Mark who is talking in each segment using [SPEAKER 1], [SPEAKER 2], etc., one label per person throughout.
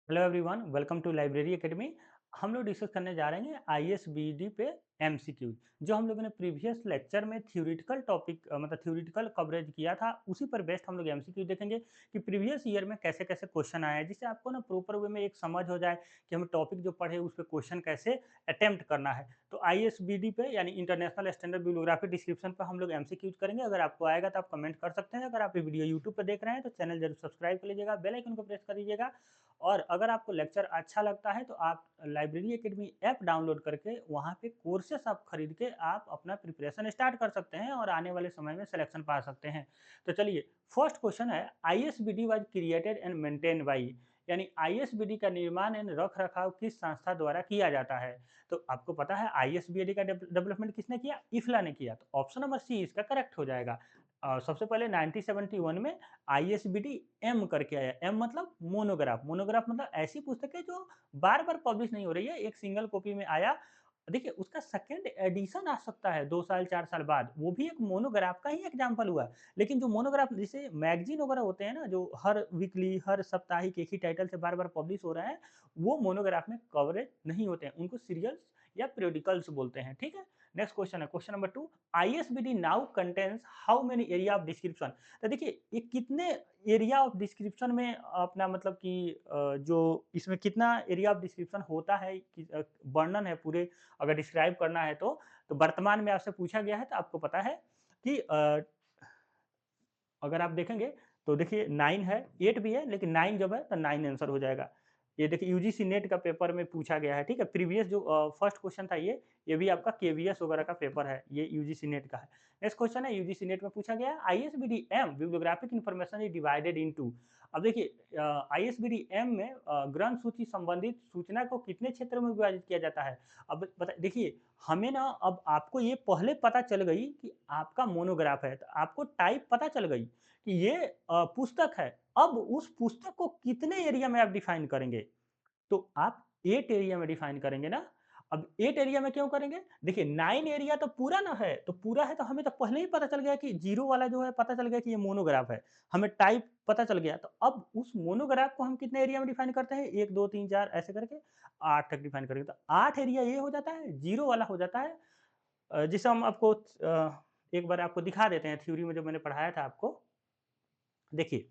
[SPEAKER 1] Hello everyone, welcome to library academy. हम लोग discuss करने जा रहे हैं आईएसबीडी पे एमसीक्यू। जो हम लोगों ने प्रीवियस लेक्चर में थ्योरेटिकल टॉपिक मतलब थ्योरेटिकल कवरेज किया था, उसी पर बेस्ड हम लोग एमसीक्यू देखेंगे कि प्रीवियस ईयर में कैसे कैसे क्वेश्चन आए हैं, जिससे आपको ना प्रॉपर वे में एक समझ हो जाए कि हम टॉपिक जो पढ़े उस पर क्वेश्चन कैसे अटेम्प्ट करना है। तो आईएसबीडी पे यानी इंटरनेशनल स्टैंडर्ड बिब्लियोग्राफी डिस्क्रिप्शन पर हम लोग एमसीक्यू करेंगे। अगर आपको आएगा तो आप कमेंट कर सकते हैं। अगर आप ये वीडियो यूट्यूब पर देख रहे हैं तो चैनल जरूर सब्सक्राइब कर लीजिएगा, बेल आइकन को प्रेस कर दीजिएगा। और अगर आपको लेक्चर अच्छा लगता है तो आप लाइब्रेरी एकेडमी ऐप डाउनलोड करके वहाँ पे कोर्सेस आप खरीद के आप अपना प्रिपरेशन स्टार्ट कर सकते हैं और आने वाले समय में सिलेक्शन पा सकते हैं। तो चलिए, फर्स्ट क्वेश्चन है, ISBD was created and maintain by, यानी आईएसबीडी का निर्माण एंड रख रखाव किस संस्था द्वारा किया जाता है। तो आपको पता है आईएसबीडी का डेवलपमेंट किसने किया? इफ्ला ने किया। तो ऑप्शन नंबर सी इसका करेक्ट हो जाएगा। सबसे पहले 1971 में आईएसबीडी एम करके आया। एम मतलब मोनोग्राफ। मोनोग्राफ मतलब ऐसी पुस्तक है जो बार बार पब्लिश नहीं हो रही है, एक सिंगल कॉपी में आया। देखिए, उसका सेकंड एडिशन आ सकता है 2 साल 4 साल बाद, वो भी एक मोनोग्राफ का ही एग्जाम्पल हुआ। लेकिन जो मोनोग्राफ जैसे मैगजीन वगैरह होते हैं ना, जो हर वीकली हर साप्ताहिक एक ही टाइटल से बार बार पब्लिश हो रहे हैं, वो मोनोग्राफ में कवरेज नहीं होते हैं, उनको सीरियल्स या पीरियडिकल्स बोलते हैं। ठीक है। नेक्स्ट क्वेश्चन है, question number 2, ISBD now contains how many area of description. तो देखिए, ये कितने एरिया ऑफ डिस्क्रिप्शन में अपना मतलब कि जो इसमें कितना एरिया ऑफ डिस्क्रिप्शन होता है कि वर्णन है पूरे, अगर डिस्क्राइब करना है तो वर्तमान में आपसे पूछा गया है तो आपको पता है कि अगर आप देखेंगे तो देखिए 9 है, 8 भी है, लेकिन 9 जब है तो 9 आंसर हो जाएगा। ये देखिए यूजीसी नेट का पेपर में पूछा गया है, ठीक है? प्रीवियस जो फर्स्ट क्वेश्चन था ये भी आपका केवीएस वगैरह का पेपर है, ये यूजीसी नेट का है। नेक्स्ट क्वेश्चन है, यूजीसी नेट में पूछा गया है, ISBDM bibliographic information is divided into. अब देखिए आईएसबीडीएम में ग्रंथ सूची संबंधित सूचना को कितने क्षेत्रों में विभाजित किया जाता है? अब बता देखिए, हमें ना अब आपको ये पहले पता चल गई कि आपका मोनोग्राफ है, तो आपको टाइप पता चल गई कि ये पुस्तक है। अब उस पुस्तक को कितने एरिया में आप डिफाइन करेंगे? तो आप 8 एरिया में डिफाइन करेंगे ना। अब 8 एरिया में क्यों करेंगे? देखिए 9 एरिया तो पूरा ना है, तो पूरा है तो हमें तो पहले ही पता चल गया कि 0 वाला जो है पता चल गया कि ये मोनोग्राफ है। हमें टाइप पता चल गया, तो अब उस मोनोग्राफ को हम कितने एरिया में डिफाइन करते हैं? 1, 2, 3, 4 ऐसे करके 8 तक डिफाइन करेंगे। तो 8 एरिया ये हो जाता है, 0 वाला हो जाता है जिसे हम आपको एक बार आपको दिखा देते हैं थ्योरी में जो मैंने पढ़ाया था आपको। देखिए,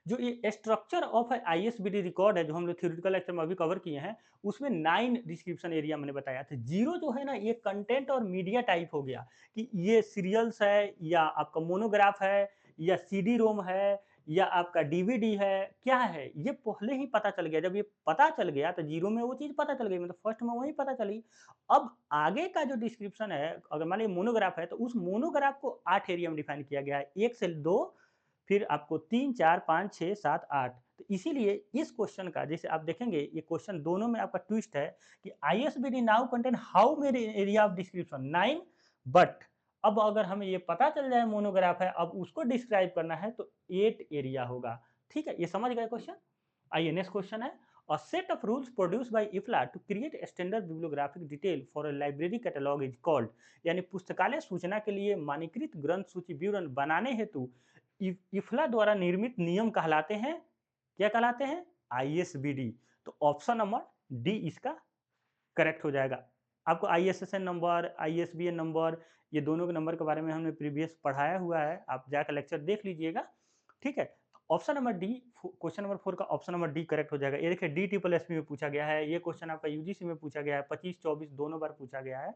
[SPEAKER 1] जो ये स्ट्रक्चर ऑफ आईएसबीडी रिकॉर्ड है, जो हम लोग थ्योरेटिकल लेक्चर में अभी कवर किए हैं, उसमें 9 डिस्क्रिप्शन एरिया मैंने बताया था। 0 जो है ना, ये कंटेंट और मीडिया टाइप हो गया कि ये सीरियल्स है या आपका मोनोग्राफ है या सीडी रोम है या आपका डीवीडी है, क्या है? ये पहले ही पता चल गया। जब ये पता चल गया तो 0 में वो चीज़ पता चल गई, मतलब फर्स्ट में वही पता चली। अब आगे का जो डिस्क्रिप्शन है, अगर मान लीजिए मोनोग्राफ है, तो उस मोनोग्राफ को 8 एरिया में डिफाइन किया गया है। 1 से 2, फिर आपको 3, 4, 5, 6, 7, 8। तो इसीलिए इस क्वेश्चन का जैसे आप देखेंगे, ये क्वेश्चन दोनों में आपका ट्विस्ट है कि ISBD now contain how many area of description 9, but अब अगर हमें ये पता चल जाए मोनोग्राफ है, अब उसको डिस्क्राइब करना है तो 8 एरिया होगा। ठीक है, ये समझ गए क्वेश्चन। आइए नेक्स्ट क्वेश्चन है, a set of rules produced by IFLA to create standard bibliographic detail for a library catalogue is called, यानी पुस्तकालय सूचना के लिए मानकीकृत ग्रंथ सूची विवरण बनाने हेतु इफ्ला द्वारा निर्मित नियम कहलाते हैं। क्या कहलाते हैं? आईएसबीडी। तो ऑप्शन नंबर डी इसका करेक्ट हो जाएगा। आपको आईएसएसएन नंबर, आईएसबीएन नंबर, ये दोनों के नंबर के बारे में हमने प्रीवियस पढ़ाया हुआ है, आप जाकर लेक्चर देख लीजिएगा। ठीक है। Option number D, question number 4 का ऑप्शन नंबर डी करेक्ट हो जाएगा। ये देखिए डी ट्रिपल एसपी में पूछा गया है, ये क्वेश्चन आपका यूजीसी में पूछा गया है, 25 24 दोनों बार पूछा गया है।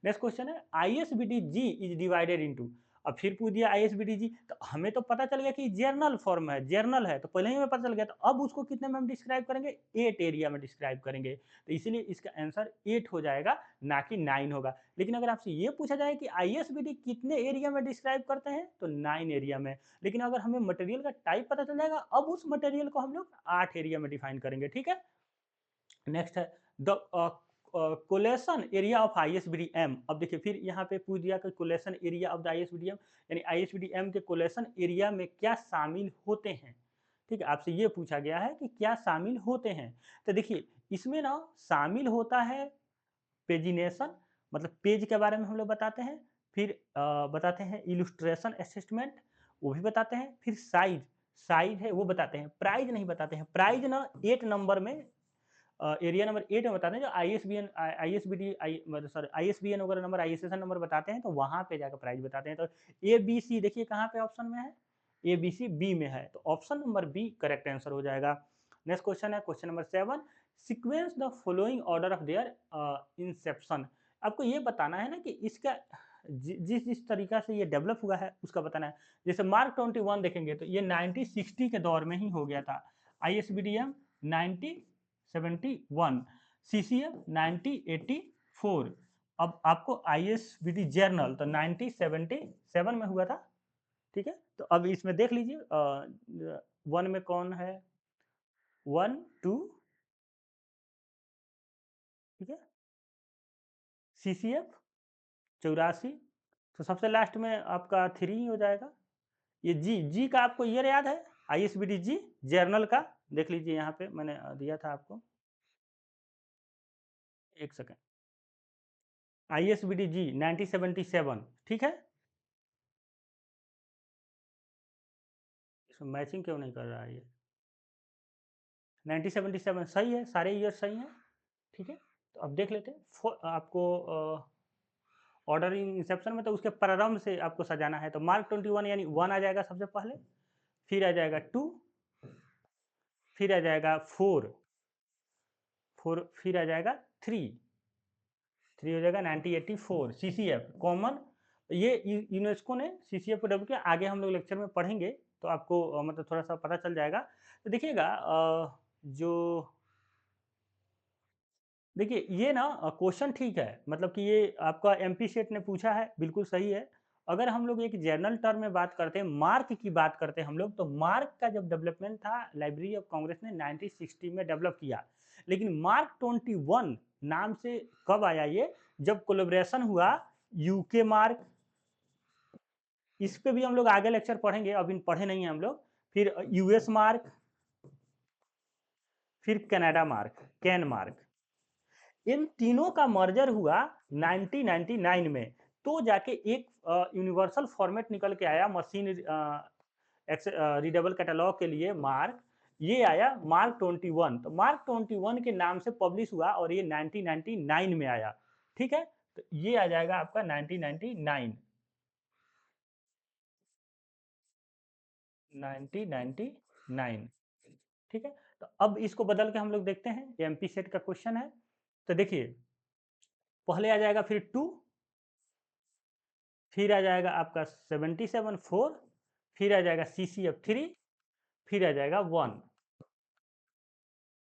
[SPEAKER 1] नेक्स्ट क्वेश्चन है, ISBT G is divided into. अब फिर पूछ दिया आईएसबीटी जी, तो हमें तो पता चल गया कि जर्नल फॉर्म है, जर्नल है, तो पहले ही हमें पता चल गया। तो अब उसको कितने में हम डिस्क्राइब करेंगे? 8 एरिया में डिस्क्राइब करेंगे। तो इसीलिए इसका आंसर 8 हो जाएगा, ना कि 9 होगा। लेकिन अगर आपसे ये पूछा जाए कि आईएसबीटी कितने एरिया में डिस्क्राइब करते हैं, तो 9 एरिया में। लेकिन अगर हमें मटेरियल का टाइप पता चल जाएगा, अब उस मटेरियल को हम लोग 8 एरिया में डिफाइन करेंगे। ठीक है। नेक्स्ट है द कोलेशन एरिया ऑफ आईएसबीडीएम। अब देखिए फिर यहाँ पे पूछ दिया कि कोलेशन एरिया ऑफ द आईएसबीडीएम, यानी आईएसबीडीएम के कोलेशन एरिया में क्या शामिल होते हैं। ठीक है, आपसे ये पूछा गया है कि क्या शामिल होते हैं। तो देखिए इसमें ना शामिल होता है पेजिनेशन, मतलब पेज के बारे में हम लोग बताते हैं। फिर बताते हैं इलुस्ट्रेशन असिस्टमेंट, वो भी बताते हैं। फिर साइज, साइज है वो बताते हैं, प्राइस नहीं बताते हैं। प्राइस ना 8 नंबर में एरिया नंबर 8 में बताते हैं, जो आईएसबीएन आईएसबीडी मतलब सॉरी आईएसबीएन वगैरह नंबर, आईएसएन नंबर बताते हैं, तो वहाँ पे जाकर प्राइस बताते हैं। तो ए बी सी देखिए कहाँ पे ऑप्शन में है, ए बी सी बी में है, तो option number B correct answer हो जाएगा। नेक्स्ट क्वेश्चन है question number 7, sequence the following order of their inception. आपको ये बताना है ना कि इसका जिस जिस तरीका से ये डेवलप हुआ है उसका बताना है। जैसे मार्क 21 देखेंगे तो ये 1960 के दौर में ही हो गया था। आईएसबीडीएम 1971, सीसीएफ 1984। अब आपको आईएसबीडी जर्नल तो 1977 में हुआ था। ठीक है, तो अब इसमें देख लीजिए वन में कौन है, 1 2, ठीक है, सीसीएफ 84, तो सबसे लास्ट में आपका 3 ही हो जाएगा। ये जी जी का आपको ईयर याद है, आईएसबीडी जी जर्नल का, देख लीजिए यहाँ पे मैंने दिया था आपको, एक सेकेंड, आईएसबीडी जी 1977, ठीक है। इसमें मैचिंग क्यों नहीं कर रहा है ये, 1977 सही है, सारे ईयर सही हैं। ठीक है, तो अब देख लेते हैं आपको ऑर्डर इन इंसेप्शन में, तो उसके प्रारंभ से आपको सजाना है। तो मार्क 21 यानी 1 आ जाएगा सबसे पहले, फिर आ जाएगा 2, फिर आ जाएगा 4, फिर आ जाएगा 3, 3 हो जाएगा 1984 सीसीएफ कॉमन। ये यूनेस्को ने सीसीएफ को डेवलप किया, आगे हम लोग लेक्चर में पढ़ेंगे तो आपको मतलब थोड़ा सा पता चल जाएगा। तो देखिएगा जो देखिए ये ना क्वेश्चन ठीक है, मतलब कि ये आपका एमपी सेट ने पूछा है, बिल्कुल सही है। अगर हम लोग एक जनरल टर्म में बात करते हैं, मार्क की बात करते हैं हम लोग, तो मार्क का जब डेवलपमेंट था लाइब्रेरी ऑफ कांग्रेस ने 1960 में डेवलप किया। लेकिन मार्क 21 नाम से कब आया ये, जब कोलेब्रेशन हुआ यूके मार्क, इस पे भी हम लोग आगे लेक्चर पढ़ेंगे, अभी पढ़े नहीं है हम लोग। फिर यूएस मार्क, फिर कनाडा मार्क, कैन मार्क, इन तीनों का मर्जर हुआ 1999 में। तो जाके एक यूनिवर्सल फॉर्मेट निकल के आया मशीन रीडेबल कैटलॉग के लिए, मार्क, ये आया मार्क 21। तो मार्क 21 के नाम से पब्लिश हुआ और ये 1999 में आया। ठीक है, तो ये आ जाएगा आपका 1999, 1999। ठीक है, तो अब इसको बदल के हम लोग देखते हैं, एमपी सेट का क्वेश्चन है। तो देखिए पहले आ जाएगा फिर 2, फिर आ जाएगा आपका 77 4, फिर आ जाएगा सीसीएफ 3, फिर आ जाएगा 1।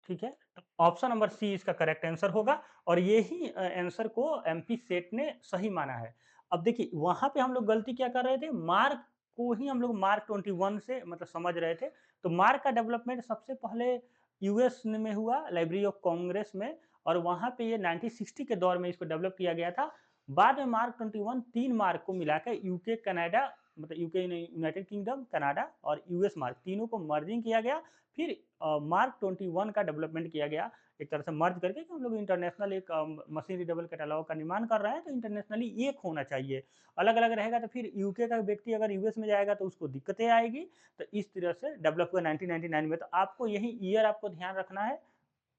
[SPEAKER 1] ठीक है, तो ऑप्शन नंबर सी इसका करेक्ट आंसर होगा, और ये ही आंसर को एमपी सेट ने सही माना है। अब देखिए वहां पे हम लोग गलती क्या कर रहे थे, मार्क को ही हम लोग मार्क 21 से मतलब समझ रहे थे। तो मार्क का डेवलपमेंट सबसे पहले यूएस में हुआ, लाइब्रेरी ऑफ कांग्रेस में, और वहां पे ये 1960 के दौर में इसको डेवलप किया गया था। बाद में मार्क 21 3 मार्क को मिलाकर यूके कनाडा, मतलब यूके यूनाइटेड किंगडम, कनाडा और यूएस मार्क तीनों को मर्जिंग किया गया। फिर मार्क 21 का डेवलपमेंट किया गया, एक तरह से मर्ज करके, कि हम लोग इंटरनेशनल एक मशीन रीडेबल कैटलॉग का निर्माण कर रहे हैं, तो इंटरनेशनली एक होना चाहिए। अलग अलग रहेगा तो फिर यूके का व्यक्ति अगर यूएस में जाएगा तो उसको दिक्कतें आएगी। तो इस तरह से डेवलप हुआ 1999 में। तो आपको यही ईयर आपको ध्यान रखना है,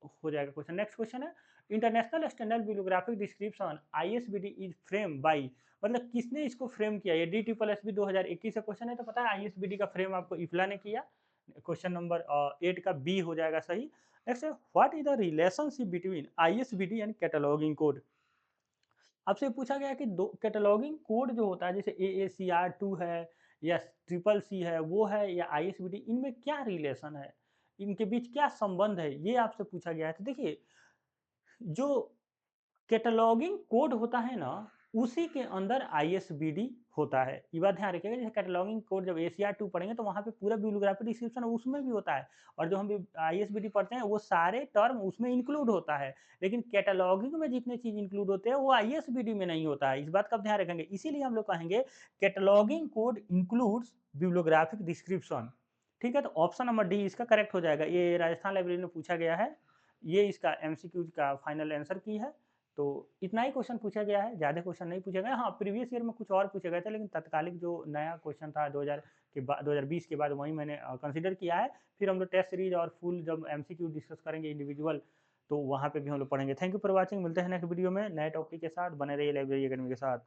[SPEAKER 1] हो जाएगा क्वेश्चन। नेक्स्ट क्वेश्चन है, international standard bibliographic description ISBD is frame by, मतलब किसने इसको फ्रेम किया, ये डी ट्रिपल एस बी 2021 से क्वेश्चन है, तो पता है आईएसबीडी का फ्रेम आपको इफ्ला ने किया। क्वेश्चन नंबर 8 का बी हो जाएगा सही। नेक्स्ट है, what is the relationship between ISBD and cataloguing code. आपसे पूछा गया कि दो कैटलॉगिंग कोड जो होता है, जैसे AACR2 है या ट्रिपल सी है, वो है या आईएसबीडी, इनमें क्या रिलेशन है, इनके बीच क्या संबंध है, ये आपसे पूछा गया है। तो देखिए जो कैटलॉगिंग कोड होता है ना, उसी के अंदर आईएसबीडी होता है। ये बात ध्यान रखिएगा, जैसे कैटलॉगिंग कोड जब एसीआर 2 पढ़ेंगे तो वहाँ पे पूरा बिब्लियोग्राफी डिस्क्रिप्शन उसमें भी होता है, और जो हम आईएसबीडी पढ़ते हैं वो सारे टर्म उसमें इंक्लूड होता है। लेकिन कैटलॉगिंग में जितने चीज इंक्लूड होते हैं वो आईएसबीडी में नहीं होता है, इस बात का ध्यान रखेंगे। इसीलिए हम लोग कहेंगे cataloguing code includes bibliographic description. ठीक है, तो ऑप्शन नंबर डी इसका करेक्ट हो जाएगा। ये राजस्थान लाइब्रेरी में पूछा गया है, ये इसका एमसीक्यू का फाइनल आंसर की है। तो इतना ही क्वेश्चन पूछा गया है, ज़्यादा क्वेश्चन नहीं पूछे गए। हाँ, प्रीवियस ईयर में कुछ और पूछे गए थे, लेकिन तत्कालिक जो नया क्वेश्चन था के बाद 2020 के बाद वहीं मैंने कंसीडर किया है। फिर हम लोग टेस्ट सीरीज और फुल जब एमसीक्यू डिस्कस करेंगे इंडिविजुअल, तो वहाँ पे भी हम लोग पढ़ेंगे। Thank you for watching. मिलते हैं नेक्स्ट वीडियो में नए टॉपिक के साथ। बने रहिए लाइब्रेरी एकेडमी के साथ।